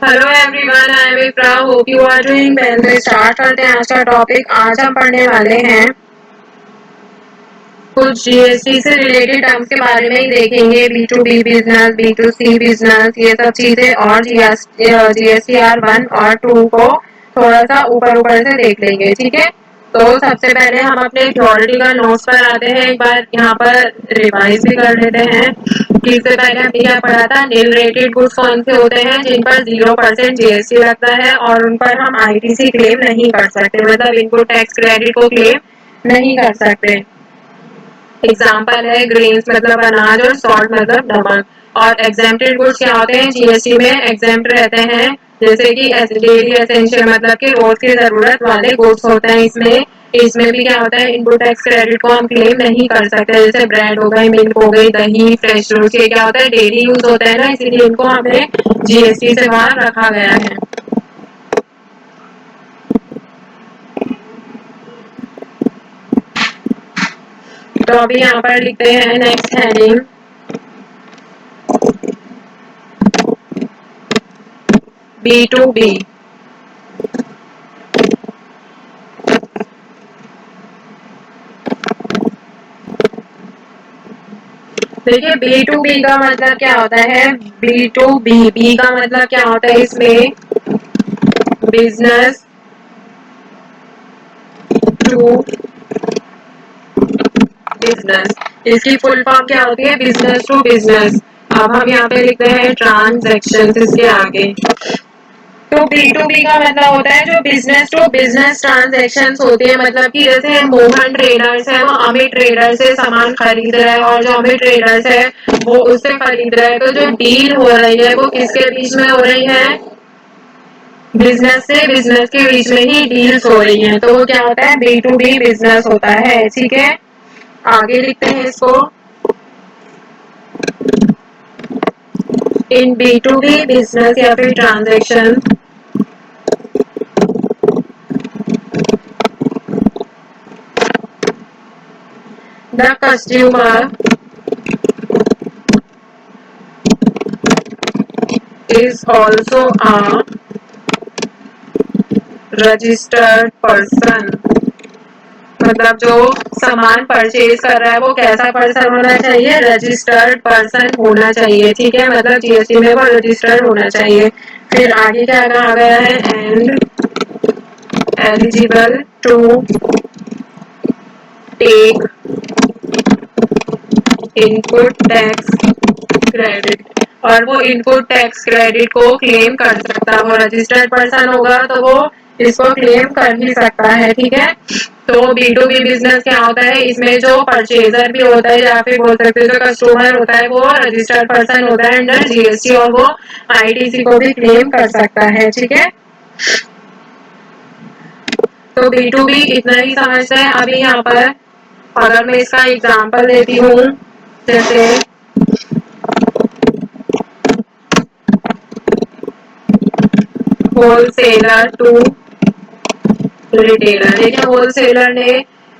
Hello everyone, I am Iqra, hope you are doing well. तो start करते हैं आज का टॉपिक। आज हम पढ़ने वाले हैं कुछ जीएसटी से रिलेटेड टर्म्स के बारे में ही देखेंगे। B to B business, B to C business, ये सब चीजें, और जीएसटीआर 1 और 2 को थोड़ा सा ऊपर ऊपर से देख लेंगे, ठीक है। तो सबसे पहले हम अपने थ्योरेटिकल नोट्स पर आते हैं, एक बार यहाँ पर रिवाइज भी कर लेते हैं कि इससे पहले हमने क्या पढ़ा था। नील रेटेड गुड्स कौन से होते हैं जिन पर 0% जीएसटी लगता है और उन पर हम आईटीसी क्लेम नहीं कर सकते, मतलब इनपुट टैक्स क्रेडिट को क्लेम नहीं कर सकते। एग्जाम्पल है ग्रेन्स मतलब अनाज और सॉल्ट मतलब नमक। और एग्जेम्प्टेड गुड्स क्या होते हैं, जीएसटी में एग्जेम्प्ट रहते हैं, जैसे कि डेली एसेंशियल मतलब कि रोज की जरूरत वाले गुड्स होते हैं। इसमें इसमें भी क्या होता है, इनपुट टैक्स क्रेडिट को हम क्लेम नहीं कर सकते। जैसे ब्रेड हो गई, मिल्क हो गई, दही, फ्रेश फ्रूट, ये क्या होता है, डेली यूज होता है ना, इसीलिए इनको हमें जीएसटी से बाहर रखा गया है। तो अभी यहाँ पर लिखते हैं next heading, B to B. देखिए बी टू बी का मतलब क्या होता है, बी टू बी, बी का मतलब क्या होता है, इसमें बिजनेस टू बिजनेस, इसकी फुल फॉर्म क्या होती है, बिजनेस टू बिजनेस। अब हम यहाँ पे लिखते हैं ट्रांजैक्शन इसके आगे। तो बी टू बी का मतलब होता है जो बिजनेस टू बिजनेस ट्रांजेक्शन होती है, मतलब कि जैसे मोहन ट्रेडर्स है, वो अमित ट्रेडर से सामान खरीद रहा है, और जो अमित ट्रेडर्स है वो उससे खरीद रहा है। तो जो डील हो रही है वो किसके बीच में हो रही है, बिजनेस से बिजनेस के बीच में ही डील्स हो रही हैं। तो वो क्या होता है, बी टू बी बिजनेस होता है, ठीक है। आगे लिखते हैं इसको, in B to B business या फिर transaction the customer is also a registered person। मतलब जो सामान परचेज कर रहा है वो कैसा पर्सन होना चाहिए, रजिस्टर्ड पर्सन होना चाहिए, ठीक है। मतलब जीएसटी में वो रजिस्टर्ड होना चाहिए। फिर आगे क्या कहा गया है, and eligible to take input tax credit, और वो इनपुट टैक्स क्रेडिट को क्लेम कर सकता है। वो रजिस्टर्ड पर्सन होगा तो वो इसको क्लेम कर ही सकता है, ठीक है। तो बी टू बी बिजनेस क्या होता है, इसमें जो परचेजर भी होता है या फिर बोल सकते हैं जो कस्टमर होता है वो रजिस्टर्ड पर्सन होता है अंडर जीएसटी, और वो आईटीसी को भी क्लेम कर सकता है, ठीक है। तो बी टू बी इतना ही समझते हैं। अभी यहाँ पर अगर मैं इसका एग्जाम्पल देती हूँ, जैसे होलसेलर टू रिटेलर। देखिए होलसेलर ने,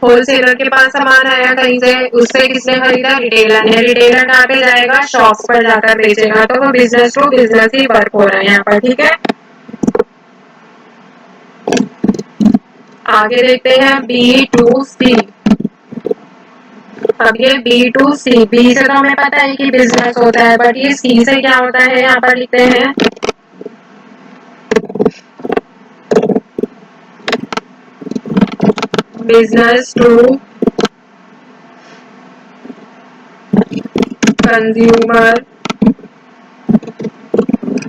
होलसेलर के पास सामान आया कहीं से, उससे किसने खरीदा, रिटेलर ने। रिटेलर कहाँ पे जाएगा, शॉप पर जाकर बेचेगा। तो वो बिजनेस टू बिजनेस ही वर्क हो रहा है यहाँ पर, ठीक है। आगे देखते हैं बी टू सी। अब ये बी टू सी, बी से तो हमें पता है कि बिजनेस होता है, बट ये सी से क्या होता है, यहाँ पर लिखते हैं business to consumer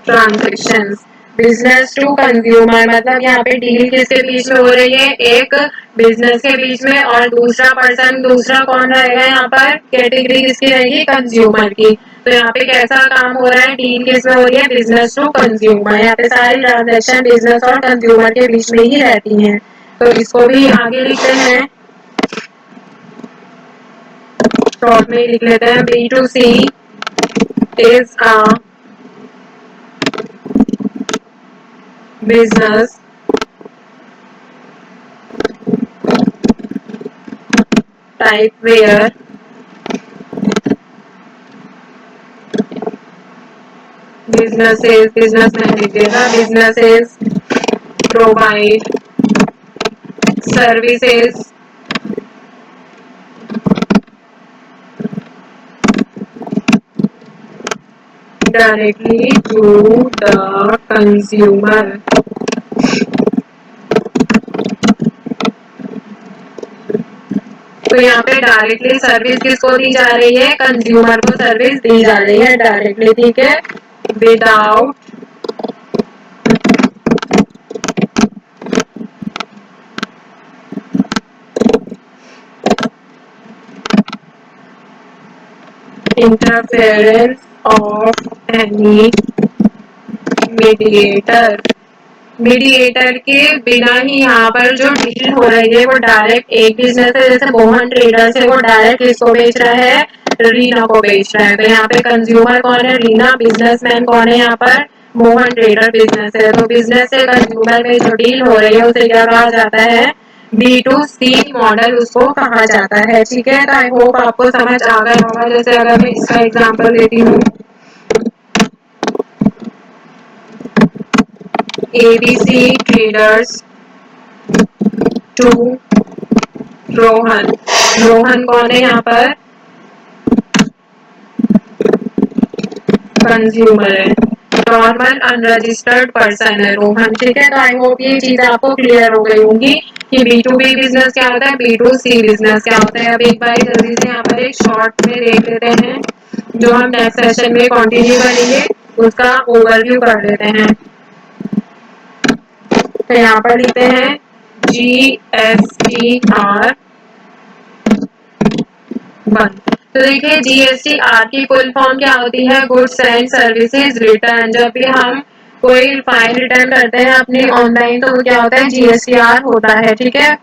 transaction. Business to consumer मतलब यहाँ पे डील किसके बीच में हो रही है, एक बिजनेस के बीच में, और दूसरा पर्सन, दूसरा कौन रहेगा यहाँ पर, कैटेगरी किसकी रहेगी, कंज्यूमर की। तो यहाँ पे कैसा काम हो रहा है, डील किसमें हो रही है, बिजनेस टू कंज्यूमर। यहाँ पे सारी ट्रांजेक्शन बिजनेस और कंज्यूमर के बीच में ही रहती है। तो इसको भी आगे लिखते हैं, शॉर्ट में लिख लेते हैं, B to C is a business type where businesses, businessman लिखिएगा, businesses provide services directly to the consumer. तो यहाँ पे डायरेक्टली सर्विस किसको दी जा रही है? कंज्यूमर को सर्विस दी जा रही है डायरेक्टली, ठीक है, without interference of any mediator. Mediator के बिना ही यहाँ पर जो डील हो रही है वो डायरेक्ट एक बिजनेस है, जैसे मोहन ट्रेडर्स है, वो डायरेक्ट किसको बेच रहा है? रीना को बेच रहा है। तो यहाँ पे कंज्यूमर कौन है? रीना। बिजनेसमैन कौन है यहाँ पर? मोहन ट्रेडर बिजनेस है। तो बिजनेस से कंज्यूमर में जो डील हो रही है उसे क्या कहा जाता है? B2C मॉडल उसको कहा जाता है, ठीक है। तो आई होप आपको समझ आ गया होगा। जैसे अगर मैं इसका एग्जाम्पल देती हूँ, ABC traders to Rohan. Rohan कौन है यहाँ पर? कंज्यूमर है। नॉर्मल अनरजिस्टर्ड पर्सन है रोहन, ठीक है। तो आई होप ये चीज आपको क्लियर हो गई होंगी कि B2B बिजनेस क्या होता है, B2C बिजनेस क्या होता है। अब एक बार जल्दी से यहाँ पर एक शॉर्ट में देख लेते हैं, जो हम नेक्स्ट सेशन में कंटिन्यू करेंगे उसका ओवरव्यू कर लेते हैं। तो यहाँ पर लिखते हैं GSTR 1। तो देखिए GSTR की फुल फॉर्म क्या होती है? Goods and services return. जब भी हम कोई फाइल रिटर्न करते हैं अपनी ऑनलाइन तो वो क्या होता है? GSTR होता है, ठीक है।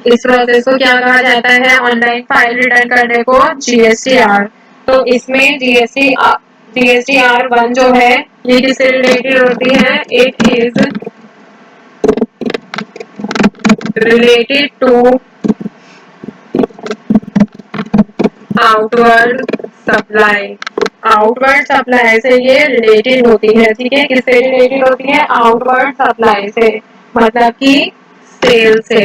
इस प्रोसेस को क्या कहा जाता है? ऑनलाइन फाइल रिटर्न करने को GSTR। तो इसमें GSTR 1 जो है ये किससे रिलेटेड होती है? It is related to outward supply. Outward supply से ये रिलेटेड होती है, ठीक है। किससे रिलेटेड होती है? आउटवर्ड सप्लाई से, मतलब कि सेल से।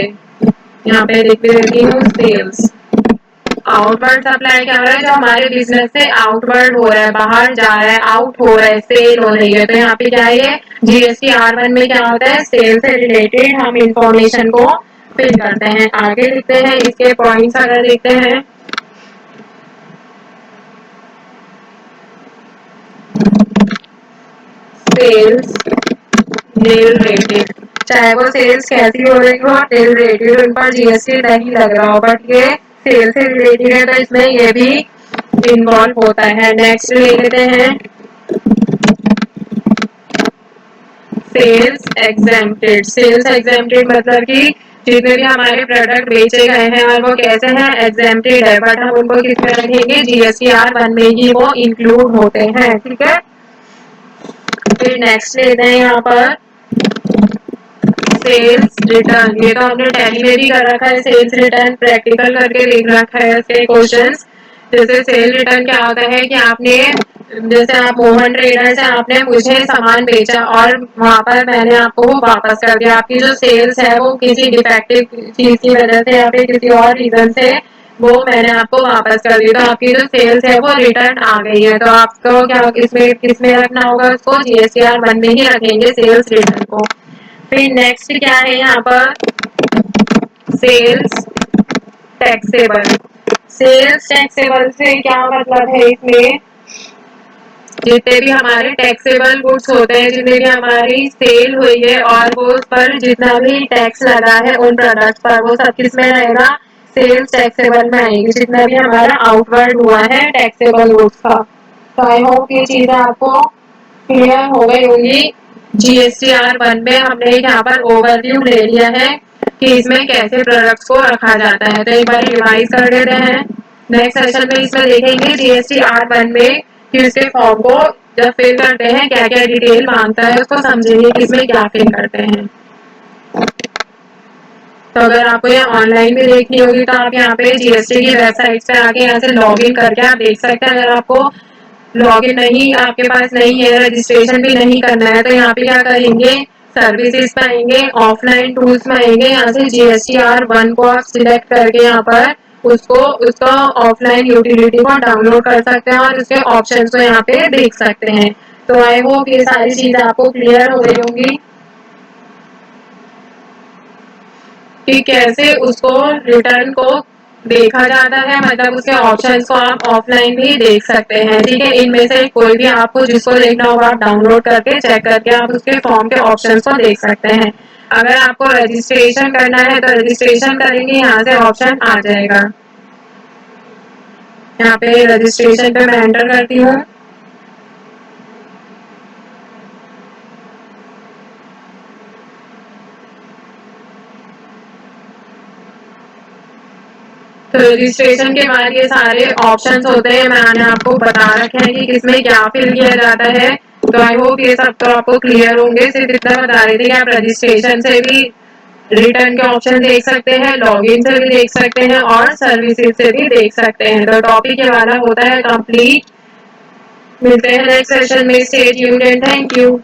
यहाँ पे लिख देती हूँ सेल्स। आउटवर्ड सप्लाई क्या हो रहा है? जो हमारे बिजनेस से आउटवर्ड हो रहा है, बाहर जा रहा है, आउट हो रहा है, सेल हो रही है। तो यहाँ पे क्या है? GSTR 1 में क्या होता है? सेल से रिलेटेड हम इंफॉर्मेशन को फिल करते हैं। आगे लिखते हैं इसके पॉइंट्स अगर देखते हैं, सेल्स रिलेटेड, चाहे वो सेल्स कैसी हो रही हो, रिलेटेड उन पर GST नहीं लग रहा हो, बट ये सेल्स से रिलेटेड है तो इसमें ये भी इन्वॉल्व होता है। नेक्स्ट ले लेते हैं सेल्स एग्जेम्प्टेड। सेल्स एग्जेम्प्टेड मतलब कि जितने भी हमारे प्रोडक्ट बेचे गए हैं और वो कैसे हैं? एग्जेम्प्टेड है, बट हम उनको किस में रखेंगे? GSTR 1 में ही वो इंक्लूड होते हैं, ठीक है। फिर नेक्स्ट लेते हैं यहाँ पर सेल्स रिटर्न। ये तो हमने टैली में भी कर रखा है, सेल्स रिटर्न प्रैक्टिकल करके देख रखा है इसके क्वेश्चंस। जैसे सेल रिटर्न क्या होता है कि आपने, जैसे आप मोहन ट्रेडर से आपने मुझे सामान बेचा और वहां पर मैंने आपको वो वापस कर दिया। आपकी जो सेल्स है वो किसी डिफेक्टिव चीज की वजह से या फिर किसी और रीजन से वो मैंने आपको वापस कर दी, तो आपकी जो सेल्स है वो रिटर्न आ गई है। तो आपको क्या इसमें किसमें रखना होगा? उसको GSTR 1 में ही रखेंगे सेल्स रिटर्न को। फिर नेक्स्ट क्या है यहाँ पर? Sales taxable. सेल्स टैक्सेबल से क्या मतलब है? इसमें जितने भी हमारे टैक्सेबल गुड्स होते हैं, जितने भी हमारी सेल हुई है और वो उस पर जितना भी टैक्स लगा है उन प्रोडक्ट पर, वो सब किस में रहेगा? सेल्स टैक्सेबल में आएगी, जितना भी हमारा आउटवर्ड हुआ है टैक्सेबल गुड्स का। तो आई होप ये चीजें आपको क्लियर हो गई होंगी। GSTR 1 में हमने यहाँ पर ओवरव्यू ले लिया है कि इसमें कैसे प्रोडक्ट्स को रखा जाता है। तो एक बार रिवाइज कर लेते हैं। नेक्स्ट सेशन में इसमें देखेंगे GSTR 1 में कि उसके फॉर्म को जब फिल करते हैं क्या क्या डिटेल मांगता है, उसको समझेंगे कि इसमें क्या फिल करते हैं। तो अगर आपको ये ऑनलाइन भी देखनी होगी तो आप यहाँ पे GST की वेबसाइट पे आके यहाँ से लॉग इन करके आप देख सकते हैं। अगर आपको लॉगिन नहीं आपके पास नहीं है, रजिस्ट्रेशन भी नहीं करना है, तो यहाँ पे क्या करेंगे, सर्विसेज में आएंगे, ऑफलाइन टूल्स में आएंगे, यहाँ से GSTR1 को आप सिलेक्ट करके यहाँ पर उसका ऑफलाइन यूटिलिटी को डाउनलोड कर सकते हैं और उसके ऑप्शंस को यहाँ पे देख सकते हैं। तो आई होप ये सारी चीजें आपको क्लियर हो गई होंगी कि कैसे उसको रिटर्न को देखा जाता है, मतलब उसके ऑप्शंस को आप ऑफलाइन भी देख सकते हैं। ठीक है, इनमें से कोई भी आपको जिसको देखना होगा आप डाउनलोड करके चेक करके आप उसके फॉर्म के ऑप्शंस को देख सकते हैं। अगर आपको रजिस्ट्रेशन करना है तो रजिस्ट्रेशन करेंगे, यहाँ से ऑप्शन आ जाएगा। यहाँ पे रजिस्ट्रेशन पे मैं एंटर करती हूँ। तो रजिस्ट्रेशन के बाद ये सारे ऑप्शंस होते हैं, मैंने आपको बता रखे हैं कि किसमें क्या फिल किया जाता है। तो आई होप ये सब तो आपको क्लियर होंगे। सिर्फ इतना बता रही थी कि आप रजिस्ट्रेशन से भी रिटर्न के ऑप्शन देख सकते हैं, लॉगिन से भी देख सकते हैं और सर्विसेज से भी देख सकते हैं। तो टॉपिक ये वाला होता है कंप्लीट। मिलते हैं नेक्स्ट सेशन में। Stay tuned and thank you.